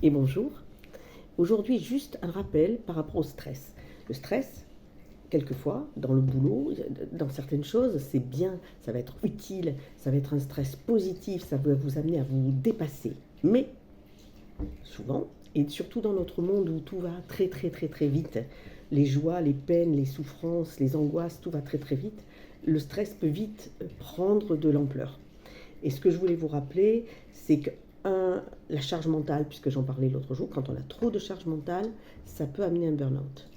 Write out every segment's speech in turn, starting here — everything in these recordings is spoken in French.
et bonjour. Aujourd'hui, juste un rappel par rapport au stress. Le stress, quelquefois, dans le boulot, dans certaines choses, c'est bien, ça va être utile, ça va être un stress positif, ça va vous amener à vous dépasser. Mais, souvent, et surtout dans notre monde où tout va très très très très vite, les joies, les peines, les souffrances, les angoisses, tout va très très vite, le stress peut vite prendre de l'ampleur. Et ce que je voulais vous rappeler, c'est que la charge mentale, puisque j'en parlais l'autre jour, quand on a trop de charge mentale, ça peut amener un burn-out.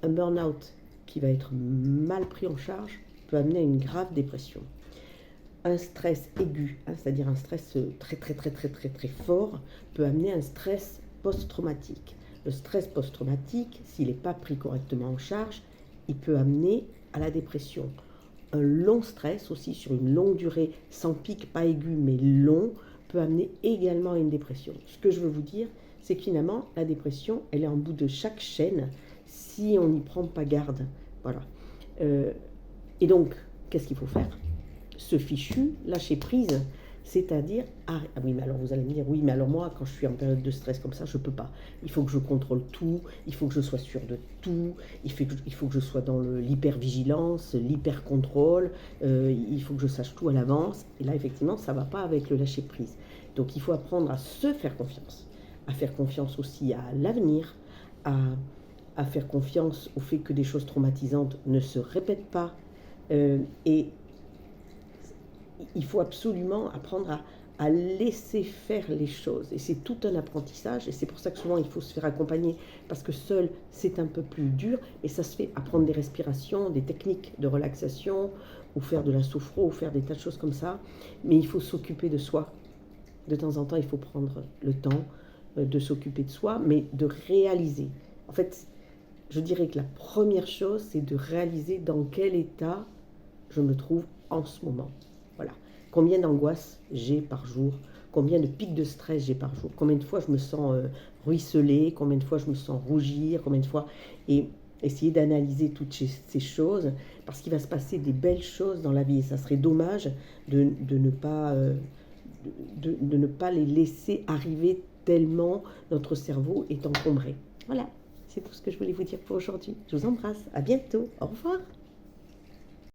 Un burn-out qui va être mal pris en charge peut amener à une grave dépression. Un stress aigu, c'est-à-dire un stress très très très très très très fort, peut amener un stress post-traumatique. Le stress post-traumatique, s'il n'est pas pris correctement en charge, il peut amener à la dépression. Un long stress aussi sur une longue durée, sans pic, pas aigu mais long, peut amener également à une dépression. Ce que je veux vous dire, c'est que finalement, la dépression, elle est en bout de chaque chaîne si on n'y prend pas garde. Voilà. Et donc, qu'est-ce qu'il faut faire? Ce fichu, lâcher prise, c'est-à-dire, ah oui, mais alors vous allez me dire, oui, mais alors moi, quand je suis en période de stress comme ça, je ne peux pas. Il faut que je contrôle tout, il faut que je sois sûr de tout, il faut que je sois dans l'hypervigilance, l'hyper-contrôle, il faut que je sache tout à l'avance. Et là, effectivement, ça ne va pas avec le lâcher prise. Donc, il faut apprendre à se faire confiance, à faire confiance aussi à l'avenir, à faire confiance au fait que des choses traumatisantes ne se répètent pas. Et il faut absolument apprendre à laisser faire les choses. Et c'est tout un apprentissage. Et c'est pour ça que souvent, il faut se faire accompagner. Parce que seul, c'est un peu plus dur. Et ça se fait apprendre des respirations, des techniques de relaxation, ou faire de la sophro, ou faire des tas de choses comme ça. Mais il faut s'occuper de soi. De temps en temps, il faut prendre le temps de s'occuper de soi, mais de réaliser. En fait, je dirais que la première chose, c'est de réaliser dans quel état je me trouve en ce moment. Voilà. Combien d'angoisses j'ai par jour, combien de pics de stress j'ai par jour, combien de fois je me sens ruisselée, combien de fois je me sens rougir, combien de fois... Et essayer d'analyser toutes ces choses, parce qu'il va se passer des belles choses dans la vie. Et ça serait dommage de ne pas, de ne pas les laisser arriver tellement notre cerveau est encombré. Voilà, c'est tout ce que je voulais vous dire pour aujourd'hui. Je vous embrasse, à bientôt, au revoir.